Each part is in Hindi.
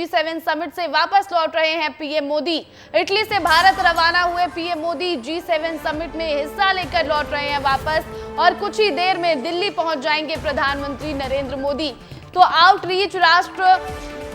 G7 समिट से वापस लौट रहे हैं पीएम मोदी। इटली से भारत रवाना हुए पीएम मोदी G7 समिट में हिस्सा लेकर लौट रहे हैं वापस और कुछ ही देर में दिल्ली पहुंच जाएंगे प्रधानमंत्री नरेंद्र मोदी। तो आउटरीच राष्ट्र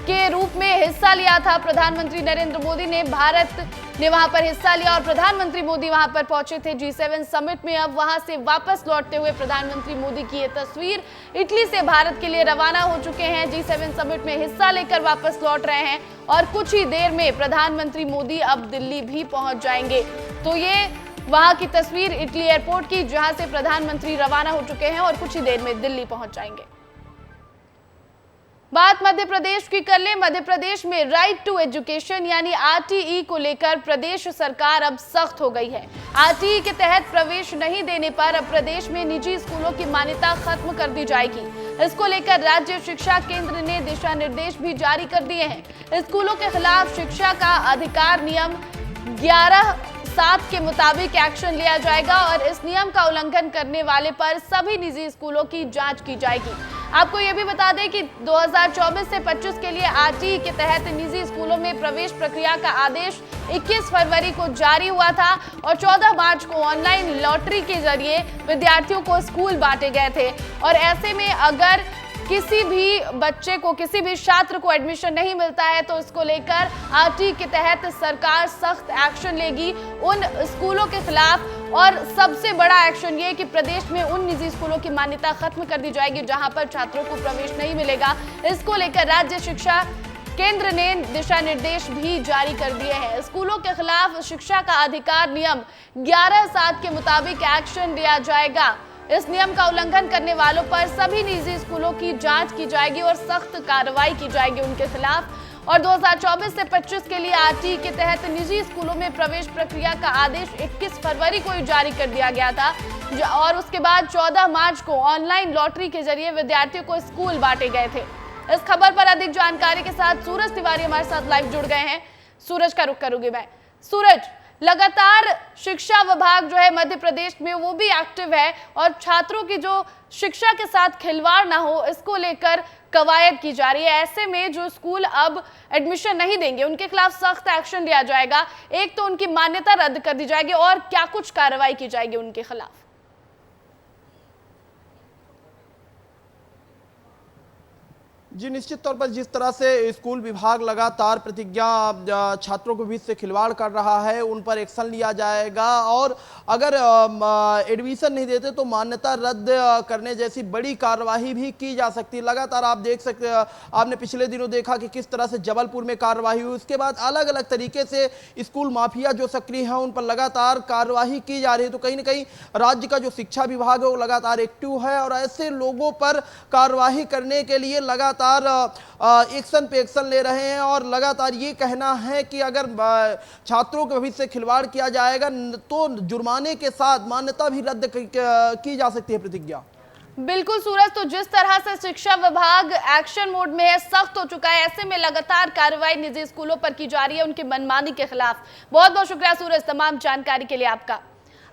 के रूप में हिस्सा लिया था प्रधानमंत्री नरेंद्र मोदी ने, भारत ने वहां पर हिस्सा लिया और प्रधानमंत्री मोदी वहां पर पहुंचे थे G7 समिट में। अब वहां से वापस लौटते हुए प्रधानमंत्री मोदी की ये तस्वीर, इटली से भारत के लिए रवाना हो चुके हैं, G7 समिट में हिस्सा लेकर वापस लौट रहे हैं और कुछ ही देर में प्रधानमंत्री मोदी अब दिल्ली भी पहुंच जाएंगे। तो ये वहां की तस्वीर इटली एयरपोर्ट की, जहां से प्रधानमंत्री रवाना हो चुके हैं और कुछ ही देर में दिल्ली पहुंच जाएंगे। बात मध्य प्रदेश की कर लें। मध्य प्रदेश में राइट टू एजुकेशन यानी आरटीई को लेकर प्रदेश सरकार अब सख्त हो गई है। आरटीई के तहत प्रवेश नहीं देने पर अब प्रदेश में निजी स्कूलों की मान्यता खत्म कर दी जाएगी। इसको लेकर राज्य शिक्षा केंद्र ने दिशा निर्देश भी जारी कर दिए हैं। स्कूलों के खिलाफ शिक्षा का अधिकार नियम 11(7) के मुताबिक एक्शन लिया जाएगा और इस नियम का उल्लंघन करने वाले पर सभी निजी स्कूलों की जांच की जाएगी। आपको यह भी बता दें कि 2024 से 25 के लिए आरटीई के तहत निजी स्कूलों में प्रवेश प्रक्रिया का आदेश 21 फरवरी को जारी हुआ था और 14 मार्च को ऑनलाइन लॉटरी के जरिए विद्यार्थियों को स्कूल बांटे गए थे। और ऐसे में अगर किसी भी बच्चे को, किसी भी छात्र को एडमिशन नहीं मिलता है तो इसको लेकर आरटीई के तहत सरकार सख्त एक्शन लेगी उन स्कूलों के खिलाफ। और सबसे बड़ा एक्शन ये कि प्रदेश में उन निजी स्कूलों की मान्यता खत्म कर दी जाएगी जहां पर छात्रों को प्रवेश नहीं मिलेगा। इसको लेकर राज्य शिक्षा केंद्र ने दिशा निर्देश भी जारी कर दिए हैं। स्कूलों के खिलाफ शिक्षा का अधिकार नियम 11(7) के मुताबिक एक्शन लिया जाएगा। इस नियम का उल्लंघन करने वालों पर सभी निजी स्कूलों की जांच की जाएगी और सख्त कार्रवाई की जाएगी उनके खिलाफ। और 2024 से 25 के लिए आरटीई के तहत निजी स्कूलों में प्रवेश प्रक्रिया का आदेश 21 फरवरी को जारी कर दिया गया था और उसके बाद 14 मार्च को ऑनलाइन लॉटरी के जरिए विद्यार्थियों को स्कूल बांटे गए थे। इस खबर पर अधिक जानकारी के साथ सूरज तिवारी हमारे साथ लाइव जुड़ गए हैं। सूरज का रुख करूंगी मैं। सूरज, लगातार शिक्षा विभाग जो है मध्य प्रदेश में वो भी एक्टिव है और छात्रों की जो शिक्षा के साथ खिलवाड़ ना हो इसको लेकर कवायद की जा रही है। ऐसे में जो स्कूल अब एडमिशन नहीं देंगे उनके खिलाफ सख्त एक्शन लिया जाएगा। एक तो उनकी मान्यता रद्द कर दी जाएगी और क्या कुछ कार्रवाई की जाएगी उनके खिलाफ? जी, निश्चित तौर पर जिस तरह से स्कूल विभाग लगातार प्रतिज्ञा छात्रों के बीच से खिलवाड़ कर रहा है उन पर एक्शन लिया जाएगा और अगर एडमिशन नहीं देते तो मान्यता रद्द करने जैसी बड़ी कार्रवाई भी की जा सकती है। लगातार आप देख सकते, आपने पिछले दिनों देखा कि किस तरह से जबलपुर में कार्रवाई हुई। उसके बाद अलग अलग तरीके से स्कूल माफिया जो सक्रिय हैं उन पर लगातार कार्रवाई की जा रही है। तो कहीं ना कहीं राज्य का जो शिक्षा विभाग है वो लगातार एक्टिव है और ऐसे लोगों पर कार्रवाई करने के लिए लगातार एक्शन पे एक्शन ले रहे हैं और लगातार ये कहना है कि अगर छात्रों के भविष्य से खिलवाड़ किया जाएगा तो जुर्माने के साथ मान्यता भी रद्द की जा सकती है प्रतिज्ञा। बिल्कुल सूरज, तो जिस तरह से शिक्षा विभाग एक्शन मोड में है, सख्त हो चुका है, ऐसे में लगातार कार्रवाई निजी स्कूलों पर की जा रही है उनकी मनमानी के खिलाफ। बहुत बहुत शुक्रिया सूरज तमाम जानकारी के लिए आपका।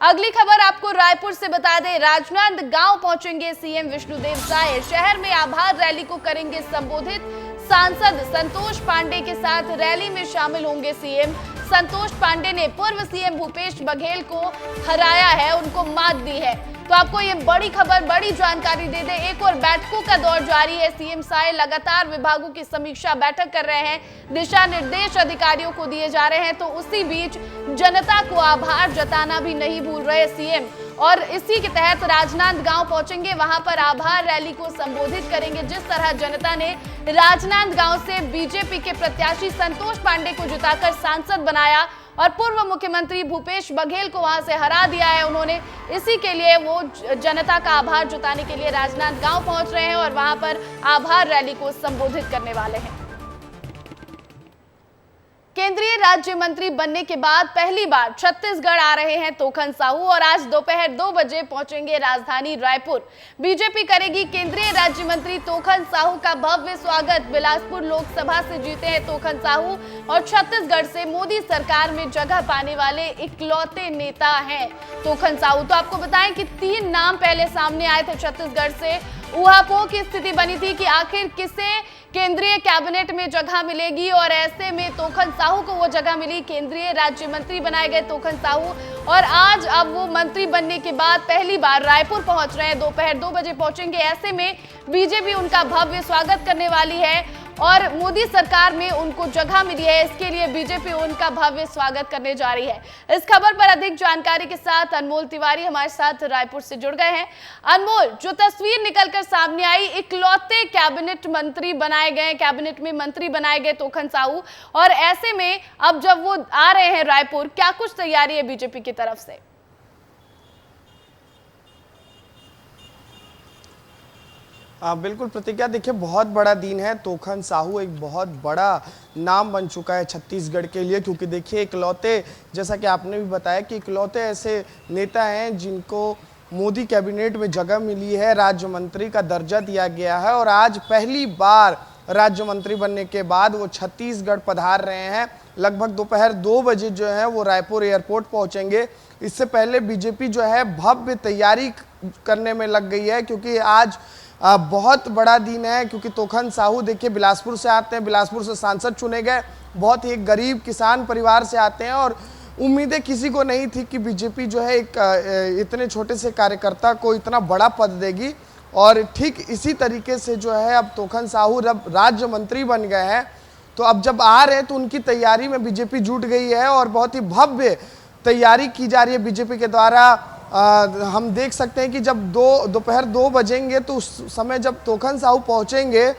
अगली खबर आपको रायपुर से बता दें, राजनांदगांव पहुंचेंगे सीएम विष्णुदेव साय। शहर में आभार रैली को करेंगे संबोधित। सांसद संतोष पांडे के साथ रैली में शामिल होंगे सीएम। संतोष पांडे ने पूर्व सीएम भूपेश बघेल को हराया है, उनको मात दी है। तो आपको ये बड़ी खबर, बड़ी जानकारी दे दे, एक और बैठकों का दौर जारी है। सीएम साय लगातार विभागों की समीक्षा बैठक कर रहे हैं, दिशा निर्देश अधिकारियों को दिए जा रहे हैं। तो उसी बीच जनता को आभार जताना भी नहीं भूल रहे सीएम और इसी के तहत राजनांदगांव पहुंचेंगे, वहां पर आभार रैली को संबोधित करेंगे। जिस तरह जनता ने राजनांदगांव से बीजेपी के प्रत्याशी संतोष पांडे को जिताकर सांसद बनाया और पूर्व मुख्यमंत्री भूपेश बघेल को वहां से हरा दिया है उन्होंने, इसी के लिए वो जनता का आभार जताने के लिए राजनांदगांव पहुंच रहे हैं और वहां पर आभार रैली को संबोधित करने वाले हैं। केंद्रीय राज्य मंत्री बनने के बाद पहली बार छत्तीसगढ़ आ रहे हैं तोखन साहू और आज दोपहर 2 बजे पहुंचेंगे राजधानी रायपुर। बीजेपी करेगी केंद्रीय राज्य मंत्री तोखन साहू का भव्य स्वागत। बिलासपुर लोकसभा से जीते हैं तोखन साहू और छत्तीसगढ़ से मोदी सरकार में जगह पाने वाले इकलौते नेता हैं तोखन साहू। तो आपको बताएं कि 3 नाम पहले सामने आए थे छत्तीसगढ़ से ऊहापोह की स्थिति बनी थी कि आखिर किसे केंद्रीय कैबिनेट में जगह मिलेगी और ऐसे में तोखन साहू को वो जगह मिली। केंद्रीय राज्य मंत्री बनाए गए तोखन साहू और आज अब वो मंत्री बनने के बाद पहली बार रायपुर पहुंच रहे हैं। दोपहर 2 बजे पहुंचेंगे। ऐसे में बीजेपी उनका भव्य स्वागत करने वाली है और मोदी सरकार में उनको जगह मिली है, इसके लिए बीजेपी उनका भव्य स्वागत करने जा रही है। इस खबर पर अधिक जानकारी के साथ अनमोल तिवारी हमारे साथ रायपुर से जुड़ गए हैं। अनमोल, जो तस्वीर निकलकर सामने आई, इकलौते कैबिनेट मंत्री बनाए गए, कैबिनेट में मंत्री बनाए गए तोखन साहू, और ऐसे में अब जब वो आ रहे हैं रायपुर, क्या कुछ तैयारी है बीजेपी की तरफ से? बिल्कुल प्रतिज्ञा, देखिए बहुत बड़ा दिन है। तोखन साहू एक बहुत बड़ा नाम बन चुका है छत्तीसगढ़ के लिए, क्योंकि देखिए इकलौते, जैसा कि आपने भी बताया कि इकलौते ऐसे नेता हैं जिनको मोदी कैबिनेट में जगह मिली है, राज्य मंत्री का दर्जा दिया गया है और आज पहली बार राज्य मंत्री बनने के बाद वो छत्तीसगढ़ पधार रहे हैं। लगभग दोपहर 2 बजे जो है वो रायपुर एयरपोर्ट पहुंचेंगे। इससे पहले बीजेपी जो है भव्य तैयारी करने में लग गई है, क्योंकि आज बहुत बड़ा दिन है, क्योंकि तोखन साहू देखिए बिलासपुर से आते हैं, बिलासपुर से सांसद चुने गए, बहुत ही गरीब किसान परिवार से आते हैं और उम्मीदें किसी को नहीं थी कि बीजेपी जो है एक इतने छोटे से कार्यकर्ता को इतना बड़ा पद देगी। और ठीक इसी तरीके से जो है अब तोखन साहू जब राज्य मंत्री बन गए हैं, तो अब जब आ रहे हैं तो उनकी तैयारी में बीजेपी जुट गई है और बहुत ही भव्य तैयारी की जा रही है बीजेपी के द्वारा। हम देख सकते हैं कि जब दोपहर 2 बजेंगे तो उस समय जब तोखन साहू पहुंचेंगे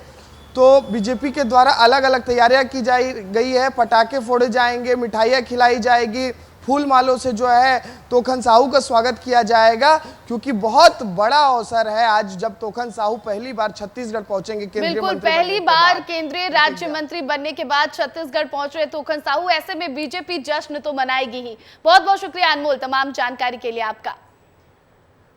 तो बीजेपी के द्वारा अलग अलग तैयारियां की गई है। पटाखे फोड़े जाएंगे, मिठाइयां खिलाई जाएगी, फूल मालों से जो है तोखन साहू का स्वागत किया जाएगा, क्योंकि बहुत बड़ा अवसर है आज जब तोखन साहू पहली बार छत्तीसगढ़ पहुंचेंगे। बिल्कुल, पहली बार केंद्रीय राज्य मंत्री बनने के बाद छत्तीसगढ़ पहुंच रहे तोखन साहू, ऐसे में बीजेपी जश्न तो मनाएगी ही। बहुत बहुत शुक्रिया अनमोल तमाम जानकारी के लिए आपका।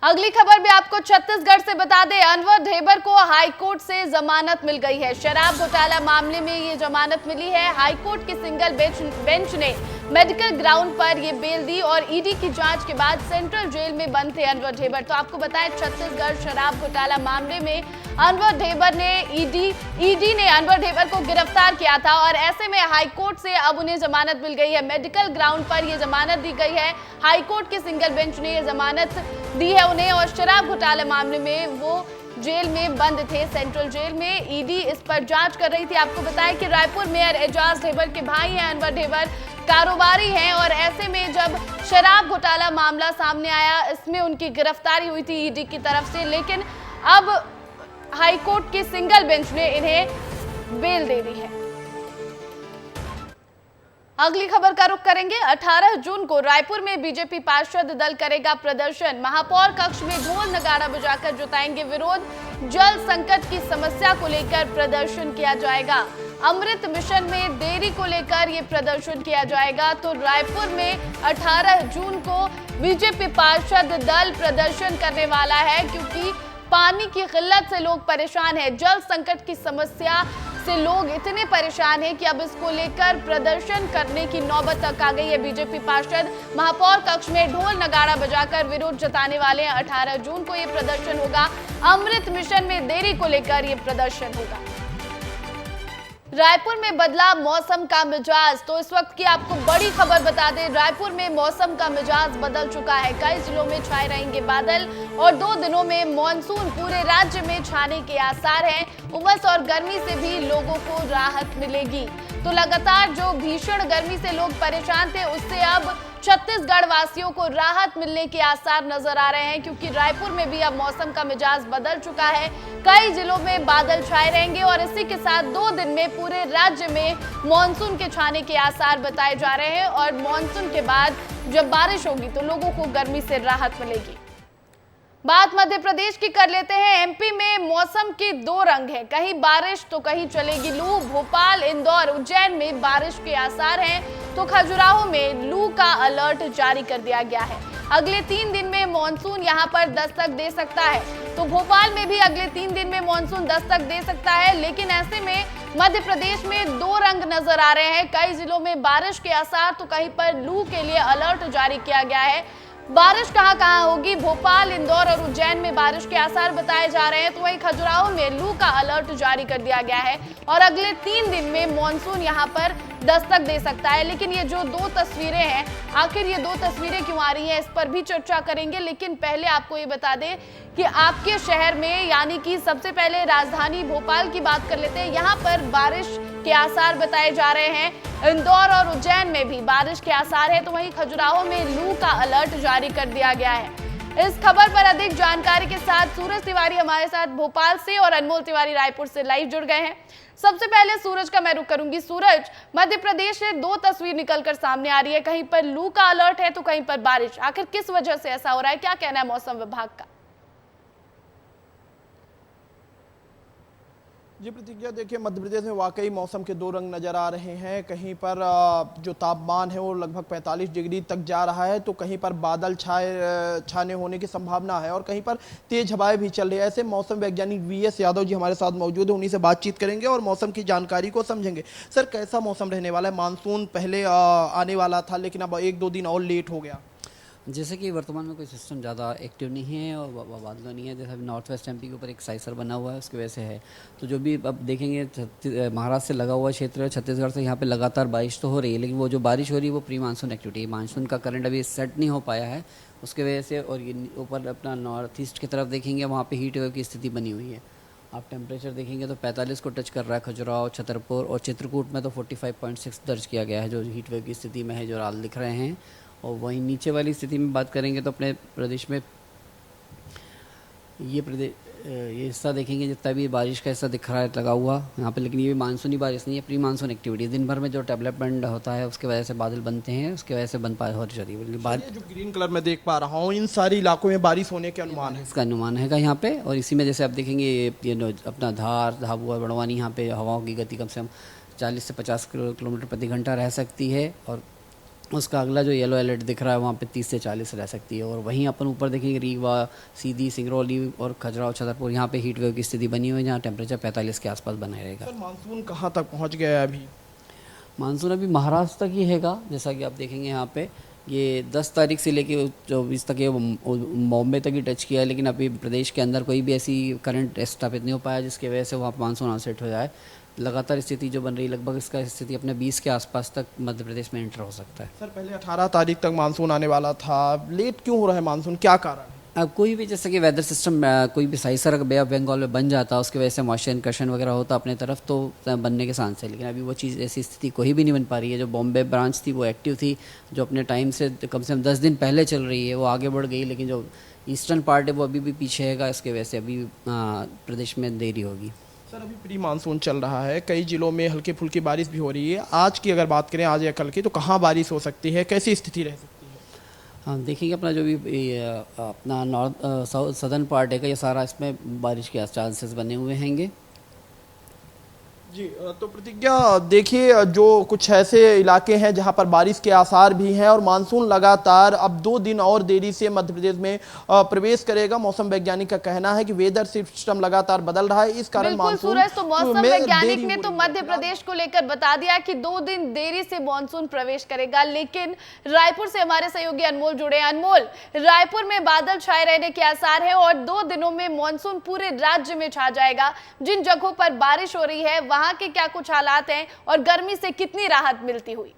अगली खबर भी आपको छत्तीसगढ़ से बता दें, अनवर ढेबर को हाईकोर्ट से जमानत मिल गई है। शराब घोटाला मामले में ये जमानत मिली है। हाईकोर्ट की सिंगल बेंच ने मेडिकल ग्राउंड पर ये बेल दी और ईडी की जांच के बाद सेंट्रल जेल में बंद थे अनवर ढेबर। तो आपको बताएं, छत्तीसगढ़ शराब घोटाला मामले में अनवर ढेबर ने ईडी ने अनवर ढेबर को गिरफ्तार किया था और ऐसे में हाईकोर्ट से अब उन्हें जमानत मिल गई है। मेडिकल ग्राउंड पर यह जमानत दी गई है। हाईकोर्ट की सिंगल बेंच ने यह जमानत दी है उन्हें और शराब घोटाला मामले में वो जेल में बंद थे, सेंट्रल जेल में। ईडी इस पर जांच कर रही थी। आपको बताएं कि रायपुर मेयर एजाज ढेबर के भाई हैं अनवर ढेबर, कारोबारी हैं और ऐसे में जब शराब घोटाला मामला सामने आया, इसमें उनकी गिरफ्तारी हुई थी ईडी की तरफ से, लेकिन अब हाईकोर्ट की सिंगल बेंच ने इन्हें बेल दे दी है। अगली खबर का रुख करेंगे। 18 जून को रायपुर में बीजेपी पार्षद दल करेगा प्रदर्शन। महापौर कक्ष में ढोल नगाड़ा बजाकर जताएंगे विरोध। जल संकट की समस्या को लेकर प्रदर्शन किया जाएगा। अमृत मिशन में देरी को लेकर ये प्रदर्शन किया जाएगा। तो रायपुर में 18 जून को बीजेपी पार्षद दल प्रदर्शन करने वाला है, क्योंकि पानी की किल्लत से लोग परेशान हैं। जल संकट की समस्या से लोग इतने परेशान हैं कि अब इसको लेकर प्रदर्शन करने की नौबत तक आ गई है। बीजेपी पार्षद महापौर कक्ष में ढोल नगाड़ा बजाकर विरोध जताने वाले हैं। 18 जून को ये प्रदर्शन होगा। अमृत मिशन में देरी को लेकर ये प्रदर्शन होगा। रायपुर में बदला मौसम का मिजाज। तो इस वक्त की आपको बड़ी खबर बता दें, रायपुर में मौसम का मिजाज बदल चुका है। कई जिलों में छाए रहेंगे बादल और 2 दिनों में मॉनसून पूरे राज्य में छाने के आसार हैं। उमस और गर्मी से भी लोगों को राहत मिलेगी। तो लगातार जो भीषण गर्मी से लोग परेशान थे, उससे अब छत्तीसगढ़ वासियों को राहत मिलने के आसार नजर आ रहे हैं, क्योंकि रायपुर में भी अब मौसम का मिजाज बदल चुका है। कई जिलों में बादल छाए रहेंगे और इसी के साथ 2 दिन में पूरे राज्य में मॉनसून के छाने के आसार बताए जा रहे हैं और मॉनसून के बाद जब बारिश होगी तो लोगों को गर्मी से राहत मिलेगी। बात मध्य प्रदेश की कर लेते हैं। एमपी में मौसम के 2 रंग हैं, कहीं बारिश तो कहीं चलेगी लू। भोपाल, इंदौर, उज्जैन में बारिश के आसार हैं, तो खजुराहो में लू का अलर्ट जारी कर दिया गया है। अगले 3 दिन में मॉनसून यहां पर दस्तक दे सकता है। तो भोपाल में भी अगले 3 दिन में मॉनसून दस्तक दे सकता है, लेकिन ऐसे में मध्य प्रदेश में 2 रंग नजर आ रहे हैं। कई जिलों में बारिश के आसार, तो कहीं पर लू के लिए अलर्ट जारी किया गया है। बारिश कहां कहां होगी? भोपाल, इंदौर और उज्जैन में बारिश के आसार बताए जा रहे हैं, तो वहीं खजुराहो में लू का अलर्ट जारी कर दिया गया है और अगले 3 दिन में मॉनसून यहां पर दस्तक दे सकता है। लेकिन ये जो 2 तस्वीरें हैं, आखिर ये 2 तस्वीरें क्यों आ रही हैं, इस पर भी चर्चा करेंगे। लेकिन पहले आपको ये बता दें कि आपके शहर में, यानी कि सबसे पहले राजधानी भोपाल की बात कर लेते हैं, यहाँ पर बारिश के आसार बताए जा रहे हैं। इंदौर और उज्जैन में भी बारिश के आसार है, तो वहीं खजुराहो में लू का अलर्ट जारी कर दिया गया है। इस खबर पर अधिक जानकारी के साथ सूरज तिवारी हमारे साथ भोपाल से और अनमोल तिवारी रायपुर से लाइव जुड़ गए हैं। सबसे पहले सूरज का मैं रुख करूंगी। सूरज, मध्य प्रदेश से 2 तस्वीर निकलकर सामने आ रही है, कहीं पर लू का अलर्ट है तो कहीं पर बारिश। आखिर किस वजह से ऐसा हो रहा है, क्या कहना है मौसम विभाग का? जी प्रतिज्ञा, देखिए मध्य प्रदेश में वाकई मौसम के 2 रंग नज़र आ रहे हैं। कहीं पर जो तापमान है वो लगभग 45 डिग्री तक जा रहा है, तो कहीं पर बादल छाने होने की संभावना है और कहीं पर तेज हवाएं भी चल रही है। ऐसे मौसम वैज्ञानिक VS यादव जी हमारे साथ मौजूद है, उन्हीं से बातचीत करेंगे और मौसम की जानकारी को समझेंगे। सर, कैसा मौसम रहने वाला है? मानसून पहले आने वाला था लेकिन अब 1-2 दिन और लेट हो गया। जैसे कि वर्तमान में कोई सिस्टम ज़्यादा एक्टिव नहीं है और बादलों नहीं है, जैसा नॉर्थ वेस्ट MP के ऊपर एक साइसर बना हुआ है, उसकी वजह से है। तो जो भी अब देखेंगे महाराष्ट्र से लगा हुआ क्षेत्र है, छत्तीसगढ़ से यहाँ पे लगातार बारिश तो हो रही है, लेकिन वो जो बारिश हो रही है वो प्री मानसून एक्टिविटी है। मानसून का करंट अभी सेट नहीं हो पाया है, उसके वजह से। और ये ऊपर अपना नॉर्थ ईस्ट की तरफ देखेंगे, वहाँ पर हीट वेव की स्थिति बनी हुई है। आप टेम्परेचर देखेंगे तो 45 को टच कर रहा है खजुराहो, छतरपुर और चित्रकूट में तो 45.6 दर्ज किया गया है, जो हीट वेव की स्थिति में है, जो राल दिख रहे हैं। और वहीं नीचे वाली स्थिति में बात करेंगे तो अपने प्रदेश में ये हिस्सा देखेंगे, जितना भी बारिश का हिस्सा दिख रहा है लगा हुआ यहाँ पे, लेकिन ये भी मानसूनी बारिश नहीं है, प्री मानसून एक्टिविटी। दिन भर में जो डेवलपमेंट होता है उसके वजह से बादल बनते हैं, उसके वजह से बन पा हो रही है। जो ग्रीन कलर में देख पा रहा हूँ, इन सारे इलाकों में बारिश होने के अनुमान है, इसका अनुमान है यहाँ पे। और इसी में जैसे आप देखेंगे ये अपना धार, झाबुआ, बड़वानी, यहाँ पे हवाओं की गति कम से कम 40 से 50 किलोमीटर प्रति घंटा रह सकती है। और उसका अगला जो येलो अलर्ट दिख रहा है वहाँ पे 30 से 40 रह सकती है। और वहीं अपन ऊपर देखेंगे रीवा, सीधी, सिंगरौली और खजुराहो, छतरपुर, यहाँ पे हीट वेव की स्थिति बनी हुई है, जहाँ टेम्परेचर 45 के आसपास बना रहेगा। सर, मानसून कहाँ तक पहुँच गया है अभी? मानसून अभी महाराष्ट्र तक ही हैगा, जैसा कि आप देखेंगे यहाँ पे ये 10 तारीख से लेके 24 तक ये बॉम्बे तक ही टच किया है, लेकिन अभी प्रदेश के अंदर कोई भी ऐसी करंट स्थापित नहीं हो पाया जिसकी वजह से वहाँ पर मानसून ऑनसेट हो जाए। लगातार स्थिति जो बन रही, लगभग इसका स्थिति अपने 20 के आसपास तक मध्य प्रदेश में एंटर हो सकता है। सर, पहले 18 तारीख तक मानसून आने वाला था, लेट क्यों हो रहा है मानसून, क्या कारण है? अब कोई भी जैसे कि वेदर सिस्टम कोई भी साइसर अगर बे ऑफ बंगाल में बन जाता, उसकी वजह से मॉइस्चर इनकर्शन वगैरह होता अपने तरफ, तो बनने के चांस है। लेकिन अभी वो चीज़, ऐसी स्थिति कोई भी नहीं बन पा रही है। जो बॉम्बे ब्रांच थी वो एक्टिव थी, जो अपने टाइम से कम 10 दिन पहले चल रही है, वो आगे बढ़ गई, लेकिन जो ईस्टर्न पार्ट है वो अभी भी पीछे हैगा। इसके वजह से अभी प्रदेश में देरी होगी। सर, अभी प्री मानसून चल रहा है, कई जिलों में हल्की फुल्की बारिश भी हो रही है। आज की अगर बात करें, आज या कल की, तो कहाँ बारिश हो सकती है, कैसी स्थिति रह सकती है? हाँ, देखेंगे अपना जो भी अपना नॉर्थ सदर्न पार्ट है, ये सारा इसमें बारिश के चांसेस बने हुए हैंगे। जी, तो प्रतिज्ञा, देखिए जो कुछ ऐसे इलाके हैं जहां पर बारिश के आसार भी हैं और मानसून लगातार अब 2 दिन और देरी से मध्य प्रदेश में प्रवेश करेगा। मौसम वैज्ञानिक का कहना है कि वेदर सिस्टम लगातार बदल रहा है, इस कारण मानसून सूरज, तो मौसम वैज्ञानिक ने तो मध्य प्रदेश को लेकर बता दिया कि 2 दिन देरी से मानसून प्रवेश करेगा। लेकिन रायपुर से हमारे सहयोगी अनमोल जुड़े। अनमोल, रायपुर में बादल छाए रहने के आसार है और 2 दिनों में मानसून पूरे राज्य में छा जाएगा। जिन जगहों पर बारिश हो रही है वहां के क्या कुछ हालात हैं और गर्मी से कितनी राहत मिलती हुई?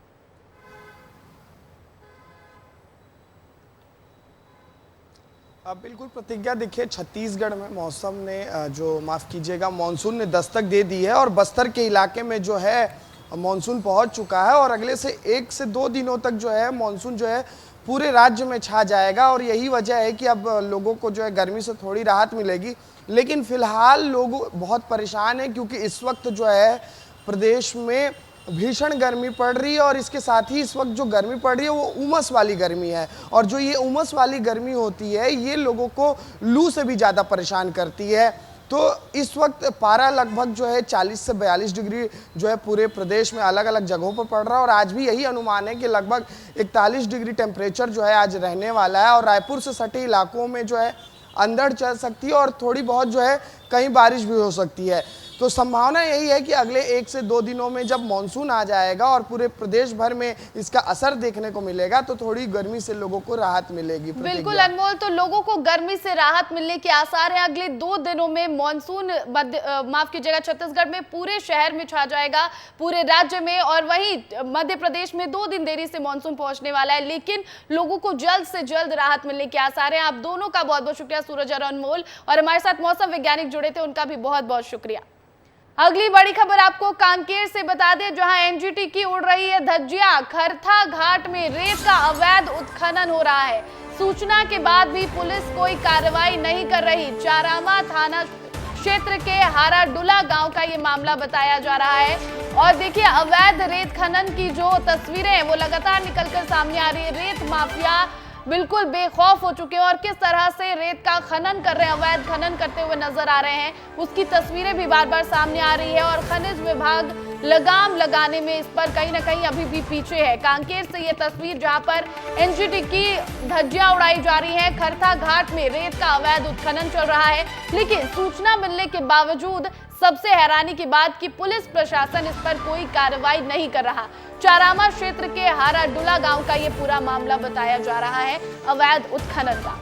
बिल्कुल प्रतिज्ञा, देखिए छत्तीसगढ़ में मौसम ने जो माफ़ कीजिएगा मानसून ने दस्तक दे दी है और बस्तर के इलाके में जो है मानसून पहुंच चुका है और अगले से 1 से 2 दिनों तक जो है मानसून जो है पूरे राज्य में छा जाएगा। और यही वजह है कि अब लोगों को जो है गर्मी से थोड़ी राहत मिलेगी। लेकिन फिलहाल लोग बहुत परेशान हैं क्योंकि इस वक्त जो है प्रदेश में भीषण गर्मी पड़ रही है और इसके साथ ही इस वक्त जो गर्मी पड़ रही है वो उमस वाली गर्मी है। और जो ये उमस वाली गर्मी होती है ये लोगों को लू से भी ज़्यादा परेशान करती है। तो इस वक्त पारा लगभग जो है 40 से 42 डिग्री जो है पूरे प्रदेश में अलग अलग जगहों पर पड़ रहा है और आज भी यही अनुमान है कि लगभग 41 डिग्री टेम्परेचर जो है आज रहने वाला है। और रायपुर से सटे इलाकों में जो है अंधड़ चल सकती है और थोड़ी बहुत जो है कहीं बारिश भी हो सकती है। तो संभावना यही है कि अगले 1 से 2 दिनों में जब मानसून आ जाएगा और पूरे प्रदेश भर में इसका असर देखने को मिलेगा तो थोड़ी गर्मी से लोगों को राहत मिलेगी। बिल्कुल अनमोल, तो लोगों को गर्मी से राहत मिलने के आसार हैं। अगले 2 दिनों में मानसून माफ कीजिएगा छत्तीसगढ़ में पूरे शहर में छा जाएगा, पूरे राज्य में, और वहीं मध्य प्रदेश में 2 दिन देरी से मानसून पहुंचने वाला है, लेकिन लोगों को जल्द से जल्द राहत मिलने के आसार हैं। आप दोनों का बहुत बहुत शुक्रिया, सूरज और अनमोल, और हमारे साथ मौसम वैज्ञानिक जुड़े थे, उनका भी बहुत बहुत शुक्रिया। अगली बड़ी खबर आपको कांकेर से बता दें, जहां एनजीटी की उड़ रही है धज्जियां। खरथा घाट में रेत का अवैध उत्खनन हो रहा है। सूचना के बाद भी पुलिस कोई कार्रवाई नहीं कर रही। चारामा थाना क्षेत्र के हाराडुला गांव का ये मामला बताया जा रहा है। और देखिए, अवैध रेत खनन की जो तस्वीरें हैं वो लगातार निकलकर सामने आ रही है। रेत माफिया बिल्कुल बेखौफ हो चुके हैं और किस तरह से रेत का खनन कर रहे हैं, अवैध खनन करते हुए नजर आ रहे हैं, उसकी तस्वीरें भी बार बार सामने आ रही है। और खनिज विभाग लगाम लगाने में इस पर कहीं ना कहीं अभी भी पीछे है। कांकेर से ये तस्वीर जहां पर एनजीटी की धज्जियां उड़ाई जा रही हैं। खरथा घाट में रेत का अवैध उत्खनन चल रहा है, लेकिन सूचना मिलने के बावजूद सबसे हैरानी की बात कि पुलिस प्रशासन इस पर कोई कार्रवाई नहीं कर रहा। चारामा क्षेत्र के हाराडुला गांव का ये पूरा मामला बताया जा रहा है अवैध उत्खनन का।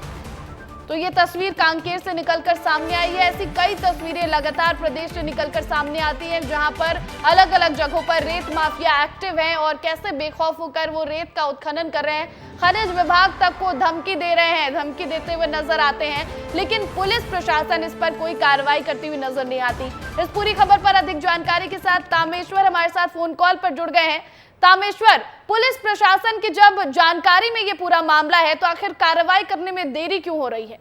तो ये तस्वीर कांकेर से निकलकर सामने आई है। ऐसी कई तस्वीरें लगातार प्रदेश से निकलकर सामने आती हैं, जहां पर अलग अलग जगहों पर रेत माफिया एक्टिव हैं और कैसे बेखौफ होकर वो रेत का उत्खनन कर रहे हैं। खनिज विभाग तक को धमकी दे रहे हैं, धमकी देते हुए नजर आते हैं, लेकिन पुलिस प्रशासन इस पर कोई कार्रवाई करती हुई नजर नहीं आती। इस पूरी खबर पर अधिक जानकारी के साथ तामेश्वर हमारे साथ फोन कॉल पर जुड़ गए हैं। तामेश्वर, पुलिस प्रशासन की जब जानकारी में ये पूरा मामला है तो आखिर कार्रवाई करने में देरी क्यों हो रही है?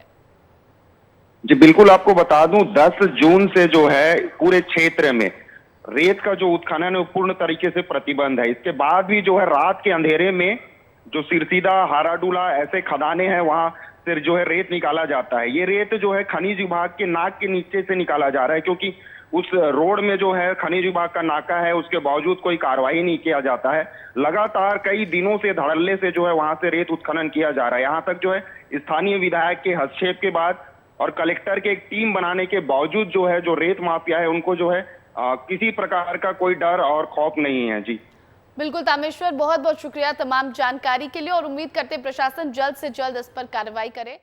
जी बिल्कुल, आपको बता दूं 10 जून से जो है पूरे क्षेत्र में रेत का जो उत्खनन है पूर्ण तरीके से प्रतिबंध है। इसके बाद भी जो है रात के अंधेरे में जो सिरसीदा, हाराडुला ऐसे खदाने हैं वहां से जो है रेत निकाला जाता है। ये रेत जो है खनिज विभाग के नाक के नीचे से निकाला जा रहा है, क्योंकि उस रोड में जो है खनिज विभाग का नाका है, उसके बावजूद कोई कार्रवाई नहीं किया जाता है। लगातार कई दिनों से धड़ल्ले से जो है वहां से रेत उत्खनन किया जा रहा है। यहाँ तक जो है स्थानीय विधायक के हस्तक्षेप के बाद और कलेक्टर के एक टीम बनाने के बावजूद जो है जो रेत माफिया है उनको जो है किसी प्रकार का कोई डर और खौफ नहीं है। जी बिल्कुल तामेश्वर, बहुत बहुत शुक्रिया तमाम जानकारी के लिए और उम्मीद करते प्रशासन जल्द से जल्द इस पर कार्रवाई करे।